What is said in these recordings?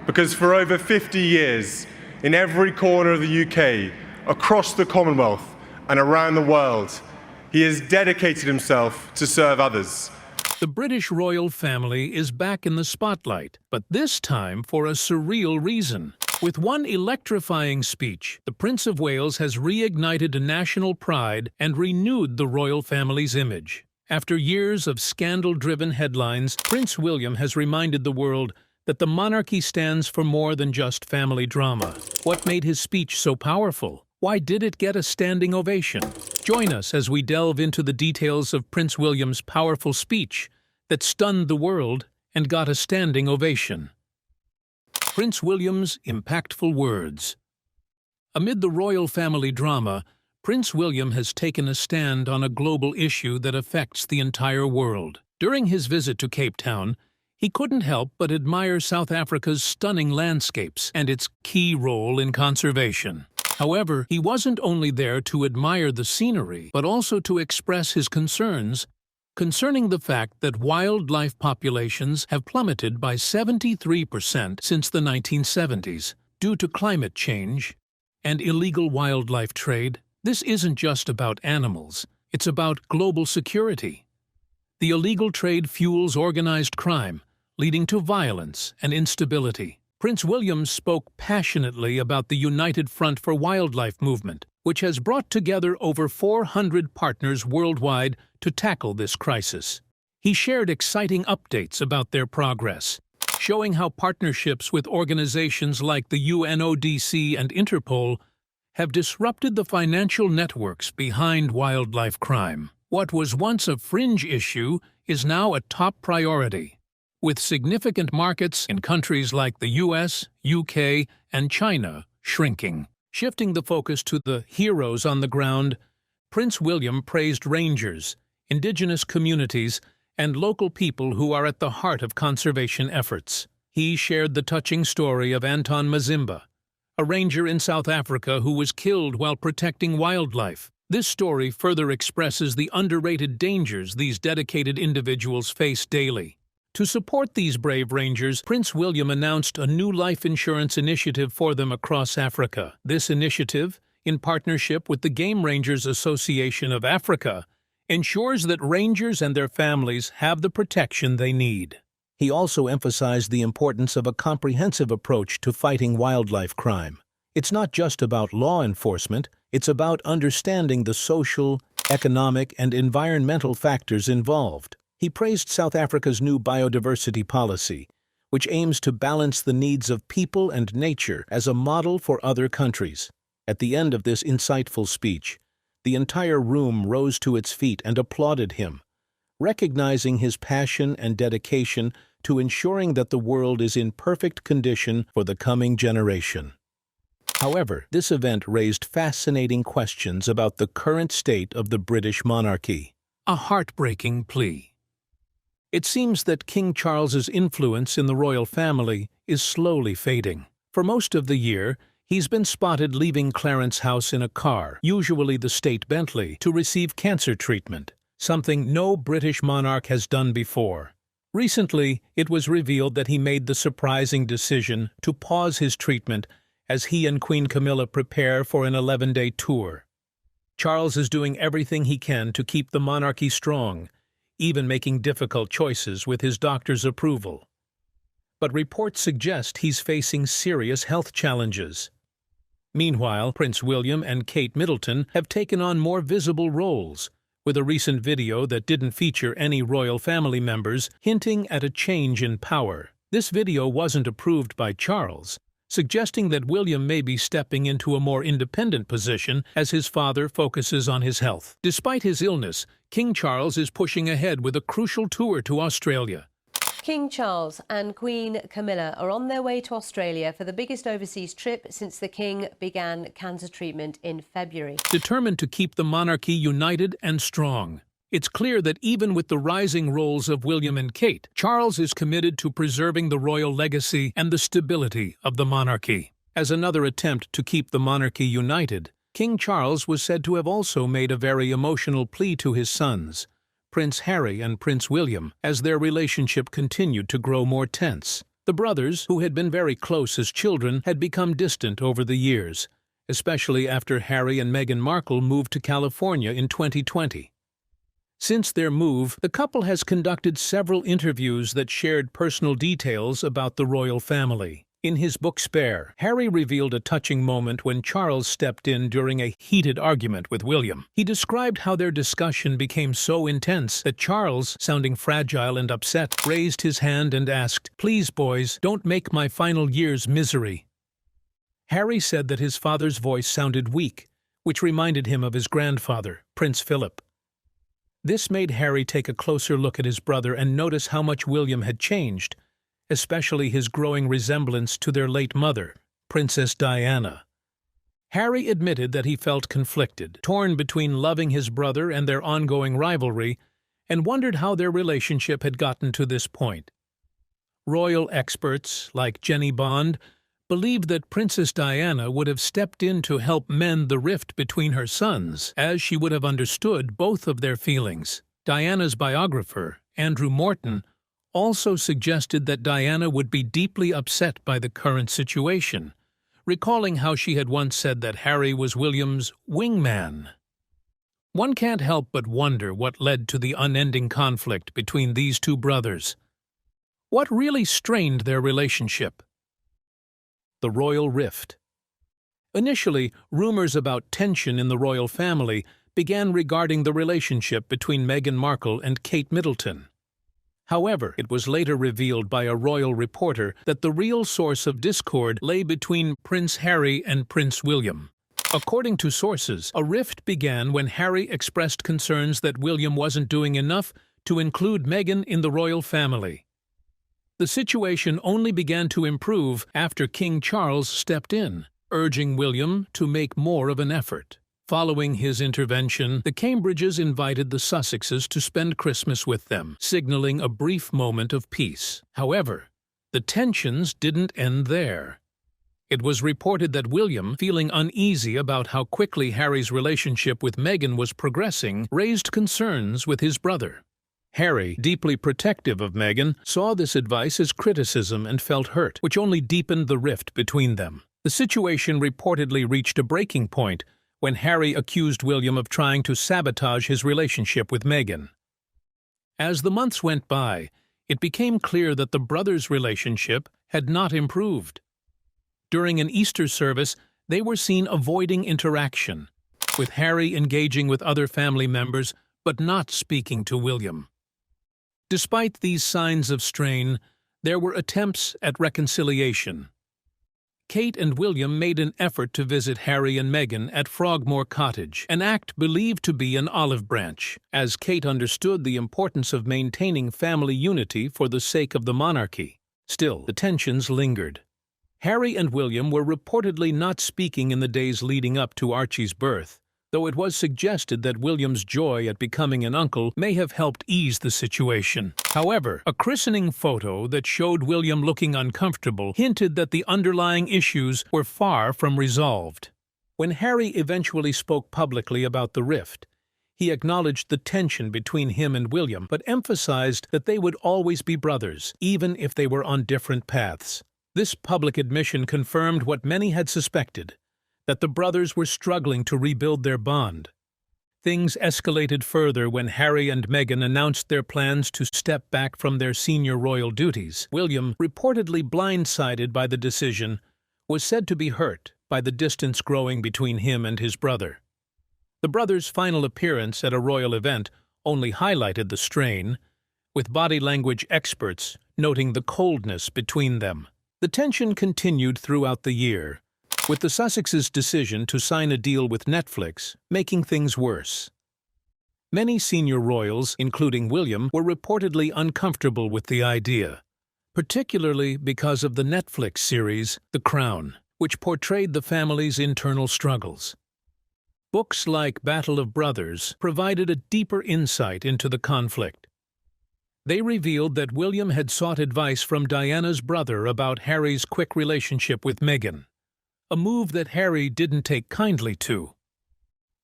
Because for over 50 years, in every corner of the UK, across the Commonwealth and around the world, he has dedicated himself to serve others. The British royal family is back in the spotlight, but this time for a surreal reason. With one electrifying speech, the Prince of Wales has reignited national pride and renewed the royal family's image. After years of scandal-driven headlines, Prince William has reminded the world that the monarchy stands for more than just family drama. What made his speech so powerful? Why did it get a standing ovation? Join us as we delve into the details of Prince William's powerful speech that stunned the world and got a standing ovation. Prince William's impactful words. Amid the royal family drama, Prince William has taken a stand on a global issue that affects the entire world. During his visit to Cape Town, he couldn't help but admire South Africa's stunning landscapes and its key role in conservation. However, he wasn't only there to admire the scenery, but also to express his concerns concerning the fact that wildlife populations have plummeted by 73% since the 1970s due to climate change and illegal wildlife trade. This isn't just about animals, it's about global security. The illegal trade fuels organized crime, leading to violence and instability. Prince William spoke passionately about the United Front for Wildlife movement, which has brought together over 400 partners worldwide to tackle this crisis. He shared exciting updates about their progress, showing how partnerships with organizations like the UNODC and Interpol have disrupted the financial networks behind wildlife crime. What was once a fringe issue is now a top priority, with significant markets in countries like the US, UK, and China shrinking. Shifting the focus to the heroes on the ground, Prince William praised rangers, indigenous communities, and local people who are at the heart of conservation efforts. He shared the touching story of Anton Mazimba, a ranger in South Africa who was killed while protecting wildlife. This story further expresses the underrated dangers these dedicated individuals face daily. To support these brave rangers, Prince William announced a new life insurance initiative for them across Africa. This initiative, in partnership with the Game Rangers Association of Africa, ensures that rangers and their families have the protection they need. He also emphasized the importance of a comprehensive approach to fighting wildlife crime. It's not just about law enforcement, it's about understanding the social, economic, and environmental factors involved. He praised South Africa's new biodiversity policy, which aims to balance the needs of people and nature as a model for other countries. At the end of this insightful speech, the entire room rose to its feet and applauded him, recognizing his passion and dedication to ensuring that the world is in perfect condition for the coming generation. However, this event raised fascinating questions about the current state of the British monarchy. A heartbreaking plea. It seems that King Charles's influence in the royal family is slowly fading. For most of the year, he's been spotted leaving Clarence House in a car, usually the state Bentley, to receive cancer treatment, something no British monarch has done before. Recently, it was revealed that he made the surprising decision to pause his treatment as he and Queen Camilla prepare for an 11-day tour. Charles is doing everything he can to keep the monarchy strong, even making difficult choices with his doctor's approval. But reports suggest he's facing serious health challenges. Meanwhile, Prince William and Kate Middleton have taken on more visible roles, with a recent video that didn't feature any royal family members hinting at a change in power. This video wasn't approved by Charles, suggesting that William may be stepping into a more independent position as his father focuses on his health. Despite his illness, King Charles is pushing ahead with a crucial tour to Australia. King Charles and Queen Camilla are on their way to Australia for the biggest overseas trip since the King began cancer treatment in February. Determined to keep the monarchy united and strong, it's clear that even with the rising roles of William and Kate, Charles is committed to preserving the royal legacy and the stability of the monarchy. As another attempt to keep the monarchy united, King Charles was said to have also made a very emotional plea to his sons, Prince Harry and Prince William, as their relationship continued to grow more tense. The brothers, who had been very close as children, had become distant over the years, especially after Harry and Meghan Markle moved to California in 2020. Since their move, the couple has conducted several interviews that shared personal details about the royal family. In his book Spare, Harry revealed a touching moment when Charles stepped in during a heated argument with William. He described how their discussion became so intense that Charles, sounding fragile and upset, raised his hand and asked, "Please, boys, don't make my final years misery." Harry said that his father's voice sounded weak, which reminded him of his grandfather, Prince Philip. This made Harry take a closer look at his brother and notice how much William had changed, especially his growing resemblance to their late mother, Princess Diana. Harry admitted that he felt conflicted, torn between loving his brother and their ongoing rivalry, and wondered how their relationship had gotten to this point. Royal experts, like Jenny Bond, believed that Princess Diana would have stepped in to help mend the rift between her sons, as she would have understood both of their feelings. Diana's biographer, Andrew Morton, also suggested that Diana would be deeply upset by the current situation, recalling how she had once said that Harry was William's wingman. One can't help but wonder what led to the unending conflict between these two brothers. What really strained their relationship? The royal rift. Initially, rumors about tension in the royal family began regarding the relationship between Meghan Markle and Kate Middleton. However, it was later revealed by a royal reporter that the real source of discord lay between Prince Harry and Prince William. According to sources, a rift began when Harry expressed concerns that William wasn't doing enough to include Meghan in the royal family. The situation only began to improve after King Charles stepped in, urging William to make more of an effort. Following his intervention, the Cambridges invited the Sussexes to spend Christmas with them, signaling a brief moment of peace. However, the tensions didn't end there. It was reported that William, feeling uneasy about how quickly Harry's relationship with Meghan was progressing, raised concerns with his brother. Harry, deeply protective of Meghan, saw this advice as criticism and felt hurt, which only deepened the rift between them. The situation reportedly reached a breaking point when Harry accused William of trying to sabotage his relationship with Meghan. As the months went by, it became clear that the brothers' relationship had not improved. During an Easter service, they were seen avoiding interaction, with Harry engaging with other family members but not speaking to William. Despite these signs of strain, there were attempts at reconciliation. Kate and William made an effort to visit Harry and Meghan at Frogmore Cottage, an act believed to be an olive branch, as Kate understood the importance of maintaining family unity for the sake of the monarchy. Still, the tensions lingered. Harry and William were reportedly not speaking in the days leading up to Archie's birth, though it was suggested that William's joy at becoming an uncle may have helped ease the situation. However, a christening photo that showed William looking uncomfortable hinted that the underlying issues were far from resolved. When Harry eventually spoke publicly about the rift, he acknowledged the tension between him and William, but emphasized that they would always be brothers, even if they were on different paths. This public admission confirmed what many had suspected, that the brothers were struggling to rebuild their bond. Things escalated further when Harry and Meghan announced their plans to step back from their senior royal duties. William, reportedly blindsided by the decision, was said to be hurt by the distance growing between him and his brother. The brothers' final appearance at a royal event only highlighted the strain, with body language experts noting the coldness between them. The tension continued throughout the year, with the Sussexes' decision to sign a deal with Netflix making things worse. Many senior royals, including William, were reportedly uncomfortable with the idea, particularly because of the Netflix series The Crown, which portrayed the family's internal struggles. Books like Battle of Brothers provided a deeper insight into the conflict. They revealed that William had sought advice from Diana's brother about Harry's quick relationship with Meghan, a move that Harry didn't take kindly to.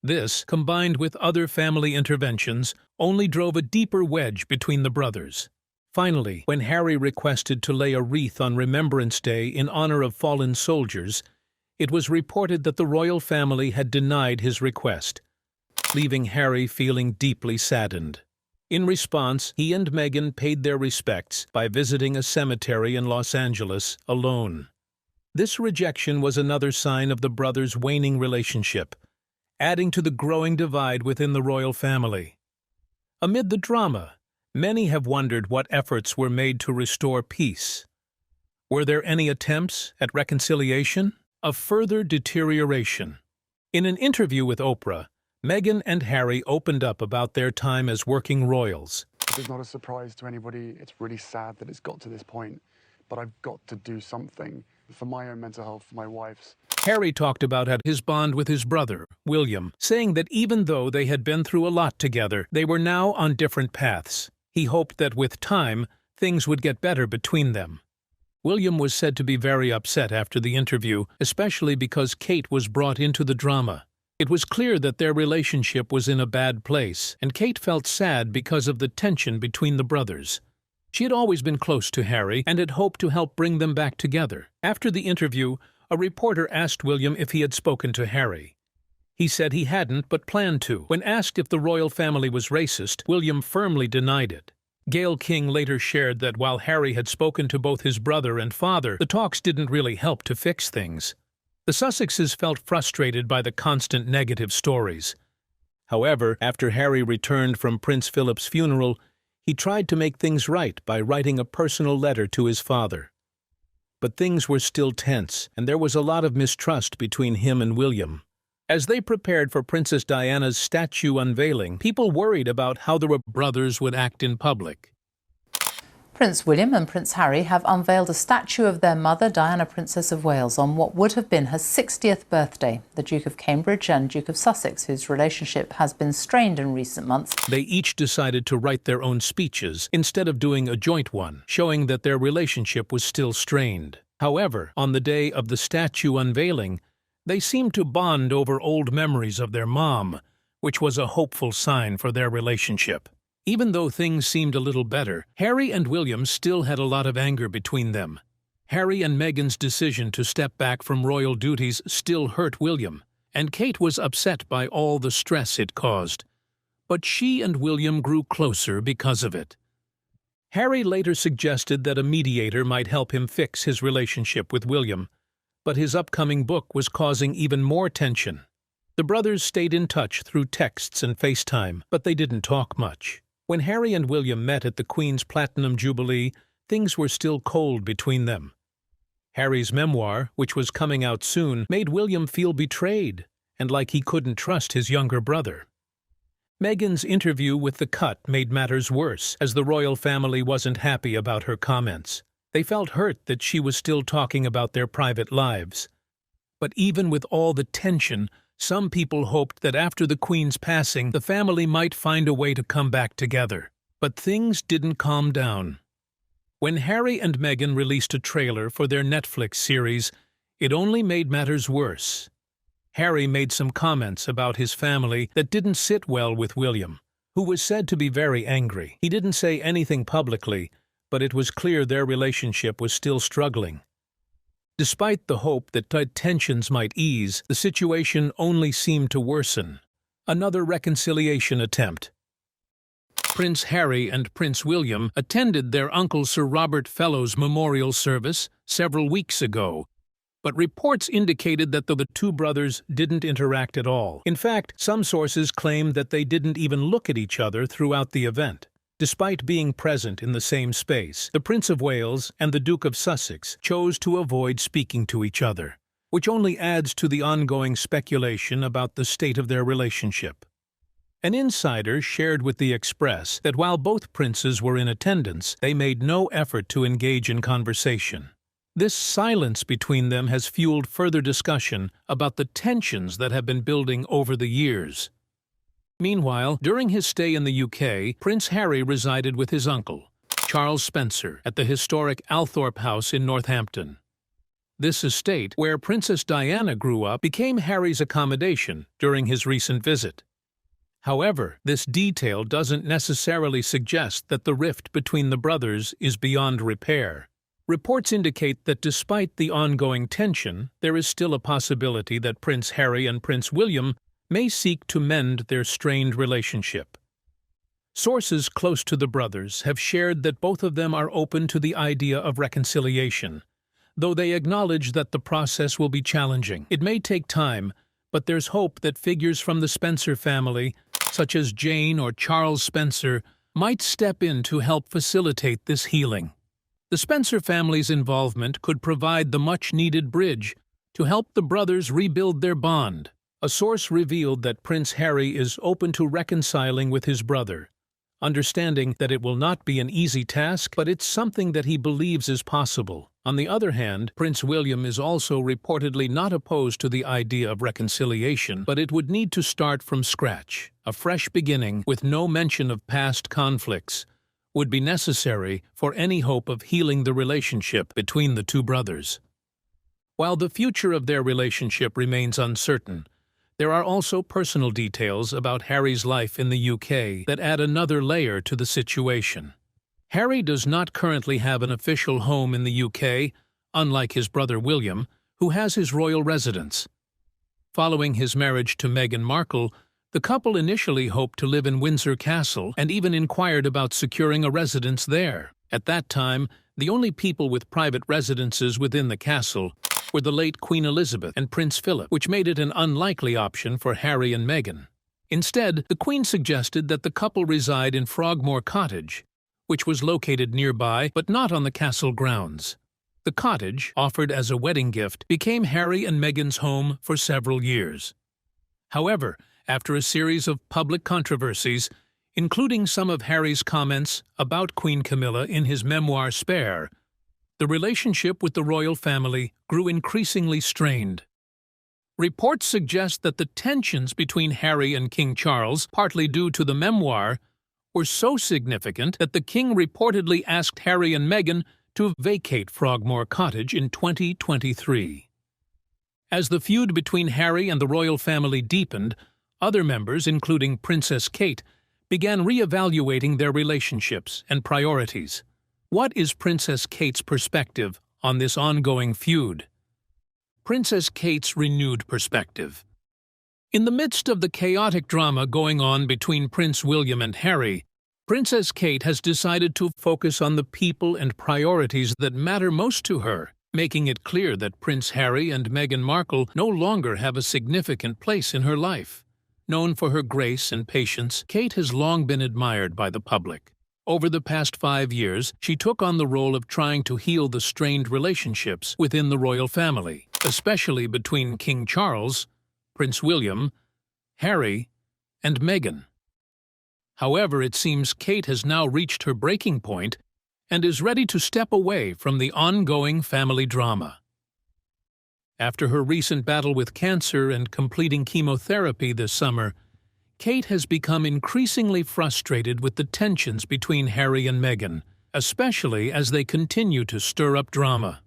This, combined with other family interventions, only drove a deeper wedge between the brothers. Finally, when Harry requested to lay a wreath on Remembrance Day in honor of fallen soldiers, it was reported that the royal family had denied his request, leaving Harry feeling deeply saddened. In response, he and Meghan paid their respects by visiting a cemetery in Los Angeles alone. This rejection was another sign of the brothers' waning relationship, adding to the growing divide within the royal family. Amid the drama, many have wondered what efforts were made to restore peace. Were there any attempts at reconciliation? A further deterioration. In an interview with Oprah, Meghan and Harry opened up about their time as working royals. It's not a surprise to anybody. It's really sad that it's got to this point, but I've got to do something for my own mental health, for my wife's. Harry talked about his bond with his brother, William, saying that even though they had been through a lot together, they were now on different paths. He hoped that with time, things would get better between them. William was said to be very upset after the interview, especially because Kate was brought into the drama. It was clear that their relationship was in a bad place, and Kate felt sad because of the tension between the brothers. She had always been close to Harry and had hoped to help bring them back together. After the interview, a reporter asked William if he had spoken to Harry. He said he hadn't, but planned to. When asked if the royal family was racist, William firmly denied it. Gayle King later shared that while Harry had spoken to both his brother and father, the talks didn't really help to fix things. The Sussexes felt frustrated by the constant negative stories. However, after Harry returned from Prince Philip's funeral, he tried to make things right by writing a personal letter to his father. But things were still tense, and there was a lot of mistrust between him and William. As they prepared for Princess Diana's statue unveiling, people worried about how the brothers would act in public. Prince William and Prince Harry have unveiled a statue of their mother, Diana, Princess of Wales, on what would have been her 60th birthday. The Duke of Cambridge and Duke of Sussex, whose relationship has been strained in recent months. They each decided to write their own speeches instead of doing a joint one, showing that their relationship was still strained. However, on the day of the statue unveiling, they seemed to bond over old memories of their mom, which was a hopeful sign for their relationship. Even though things seemed a little better, Harry and William still had a lot of anger between them. Harry and Meghan's decision to step back from royal duties still hurt William, and Kate was upset by all the stress it caused. But she and William grew closer because of it. Harry later suggested that a mediator might help him fix his relationship with William, but his upcoming book was causing even more tension. The brothers stayed in touch through texts and FaceTime, but they didn't talk much. When Harry and William met at the Queen's Platinum Jubilee, things were still cold between them. Harry's memoir, which was coming out soon, made William feel betrayed and like he couldn't trust his younger brother. Meghan's interview with The Cut made matters worse, as the royal family wasn't happy about her comments. They felt hurt that she was still talking about their private lives. But even with all the tension, some people hoped that after the Queen's passing, the family might find a way to come back together. But things didn't calm down. When Harry and Meghan released a trailer for their Netflix series, it only made matters worse. Harry made some comments about his family that didn't sit well with William, who was said to be very angry. He didn't say anything publicly, but it was clear their relationship was still struggling. Despite the hope that tensions might ease, the situation only seemed to worsen. Another reconciliation attempt. Prince Harry and Prince William attended their Uncle Sir Robert Fellowes' memorial service several weeks ago, but reports indicated that the two brothers didn't interact at all. In fact, some sources claimed that they didn't even look at each other throughout the event. Despite being present in the same space, the Prince of Wales and the Duke of Sussex chose to avoid speaking to each other, which only adds to the ongoing speculation about the state of their relationship. An insider shared with The Express that while both princes were in attendance, they made no effort to engage in conversation. This silence between them has fueled further discussion about the tensions that have been building over the years. Meanwhile, during his stay in the UK, Prince Harry resided with his uncle, Charles Spencer, at the historic Althorpe House in Northampton. This estate, where Princess Diana grew up, became Harry's accommodation during his recent visit. However, this detail doesn't necessarily suggest that the rift between the brothers is beyond repair. Reports indicate that despite the ongoing tension, there is still a possibility that Prince Harry and Prince William may seek to mend their strained relationship. Sources close to the brothers have shared that both of them are open to the idea of reconciliation, though they acknowledge that the process will be challenging. It may take time, but there's hope that figures from the Spencer family, such as Jane or Charles Spencer, might step in to help facilitate this healing. The Spencer family's involvement could provide the much-needed bridge to help the brothers rebuild their bond. A source revealed that Prince Harry is open to reconciling with his brother, understanding that it will not be an easy task, but it's something that he believes is possible. On the other hand, Prince William is also reportedly not opposed to the idea of reconciliation, but it would need to start from scratch. A fresh beginning, with no mention of past conflicts, would be necessary for any hope of healing the relationship between the two brothers. While the future of their relationship remains uncertain, there are also personal details about Harry's life in the UK that add another layer to the situation. Harry does not currently have an official home in the UK, unlike his brother William, who has his royal residence. Following his marriage to Meghan Markle, the couple initially hoped to live in Windsor Castle and even inquired about securing a residence there. At that time, the only people with private residences within the castle were the late Queen Elizabeth and Prince Philip, which made it an unlikely option for Harry and Meghan. Instead, the Queen suggested that the couple reside in Frogmore Cottage, which was located nearby but not on the castle grounds. The cottage, offered as a wedding gift, became Harry and Meghan's home for several years. However, after a series of public controversies, including some of Harry's comments about Queen Camilla in his memoir Spare, the relationship with the royal family grew increasingly strained. Reports suggest that the tensions between Harry and King Charles, partly due to the memoir, were so significant that the king reportedly asked Harry and Meghan to vacate Frogmore Cottage in 2023. As the feud between Harry and the royal family deepened, other members, including Princess Kate, began re-evaluating their relationships and priorities. What is Princess Kate's perspective on this ongoing feud? Princess Kate's renewed perspective. In the midst of the chaotic drama going on between Prince William and Harry, Princess Kate has decided to focus on the people and priorities that matter most to her, making it clear that Prince Harry and Meghan Markle no longer have a significant place in her life. Known for her grace and patience, Kate has long been admired by the public. Over the past 5 years, she took on the role of trying to heal the strained relationships within the royal family, especially between King Charles, Prince William, Harry, and Meghan. However, it seems Kate has now reached her breaking point and is ready to step away from the ongoing family drama. After her recent battle with cancer and completing chemotherapy this summer, Kate has become increasingly frustrated with the tensions between Harry and Meghan, especially as they continue to stir up drama.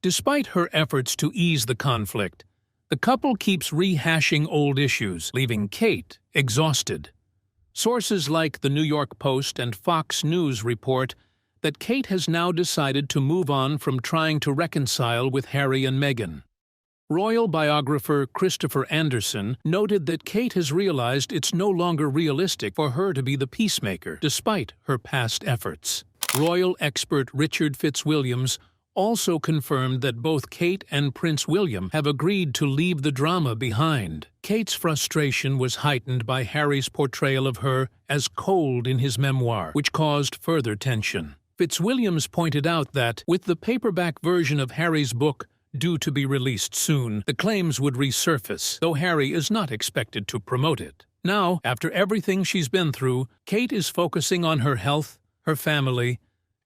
Despite her efforts to ease the conflict, the couple keeps rehashing old issues, leaving Kate exhausted. Sources like the New York Post and Fox News report that Kate has now decided to move on from trying to reconcile with Harry and Meghan. Royal biographer Christopher Anderson noted that Kate has realized it's no longer realistic for her to be the peacemaker, despite her past efforts. Royal expert Richard Fitzwilliams also confirmed that both Kate and Prince William have agreed to leave the drama behind. Kate's frustration was heightened by Harry's portrayal of her as cold in his memoir, which caused further tension. Fitzwilliams pointed out that, with the paperback version of Harry's book due to be released soon, the claims would resurface, though Harry is not expected to promote it. Now, after everything she's been through, Kate is focusing on her health, her family,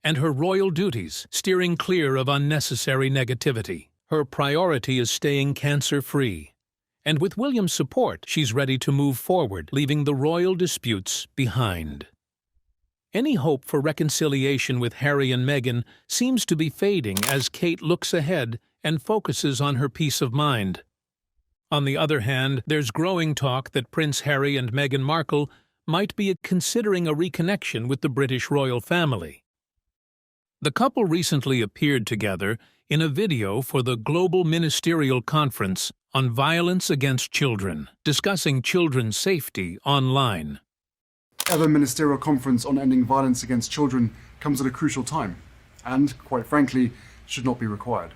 and her royal duties, steering clear of unnecessary negativity. Her priority is staying cancer-free, and with William's support, she's ready to move forward, leaving the royal disputes behind. Any hope for reconciliation with Harry and Meghan seems to be fading as Kate looks ahead and focuses on her peace of mind. On the other hand, there's growing talk that Prince Harry and Meghan Markle might be considering a reconnection with the British royal family. The couple recently appeared together in a video for the Global Ministerial Conference on Violence Against Children, discussing children's safety online. The ministerial conference on ending violence against children comes at a crucial time, and, quite frankly, should not be required.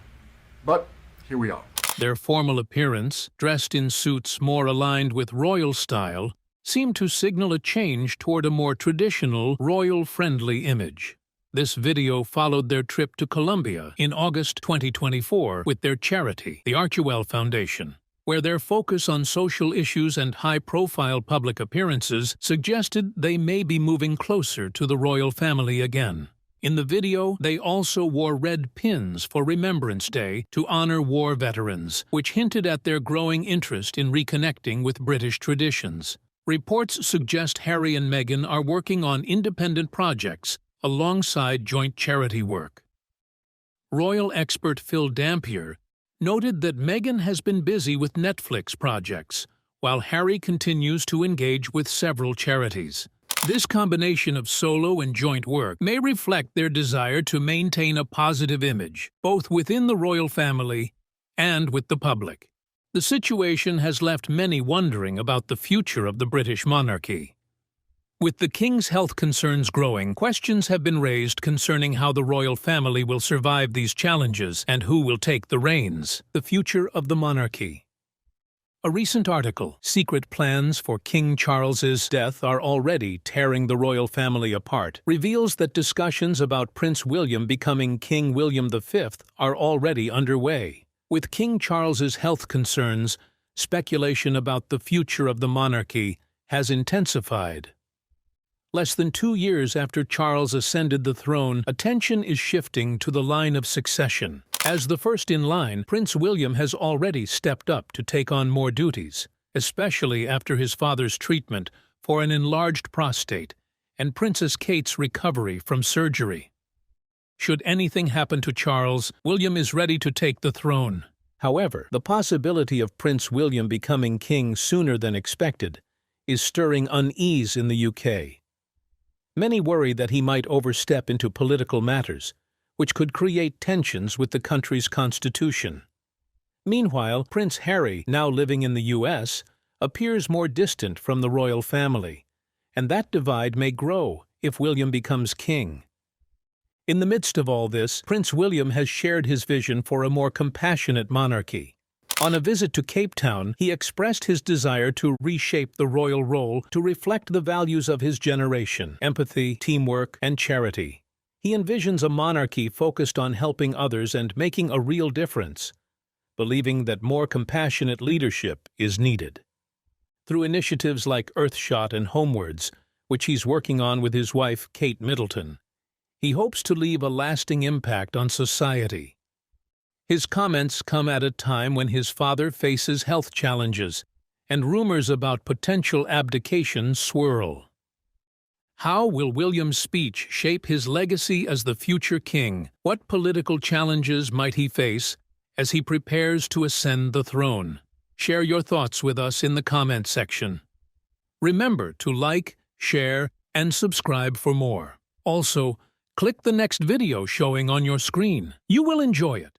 But here we are. Their formal appearance, dressed in suits more aligned with royal style, seemed to signal a change toward a more traditional, royal-friendly image. This video followed their trip to Colombia in August 2024 with their charity, the Archewell Foundation, where their focus on social issues and high-profile public appearances suggested they may be moving closer to the royal family again. In the video, they also wore red pins for Remembrance Day to honor war veterans, which hinted at their growing interest in reconnecting with British traditions. Reports suggest Harry and Meghan are working on independent projects alongside joint charity work. Royal expert Phil Dampier noted that Meghan has been busy with Netflix projects, while Harry continues to engage with several charities. This combination of solo and joint work may reflect their desire to maintain a positive image, both within the royal family and with the public. The situation has left many wondering about the future of the British monarchy. With the king's health concerns growing, questions have been raised concerning how the royal family will survive these challenges and who will take the reins. The future of the monarchy. A recent article, Secret Plans for King Charles's Death Are Already Tearing the Royal Family Apart, reveals that discussions about Prince William becoming King William V are already underway. With King Charles's health concerns, speculation about the future of the monarchy has intensified. Less than 2 years after Charles ascended the throne, attention is shifting to the line of succession. As the first in line, Prince William has already stepped up to take on more duties, especially after his father's treatment for an enlarged prostate and Princess Kate's recovery from surgery. Should anything happen to Charles, William is ready to take the throne. However, the possibility of Prince William becoming king sooner than expected is stirring unease in the UK. Many worry that he might overstep into political matters, which could create tensions with the country's constitution. Meanwhile, Prince Harry, now living in the US, appears more distant from the royal family, and that divide may grow if William becomes king. In the midst of all this, Prince William has shared his vision for a more compassionate monarchy. On a visit to Cape Town, he expressed his desire to reshape the royal role to reflect the values of his generation: empathy, teamwork, and charity. He envisions a monarchy focused on helping others and making a real difference, believing that more compassionate leadership is needed. Through initiatives like Earthshot and Homewards, which he's working on with his wife Kate Middleton, he hopes to leave a lasting impact on society. His comments come at a time when his father faces health challenges, and rumors about potential abdication swirl. How will William's speech shape his legacy as the future king? What political challenges might he face as he prepares to ascend the throne? Share your thoughts with us in the comment section. Remember to like, share, and subscribe for more. Also, click the next video showing on your screen. You will enjoy it.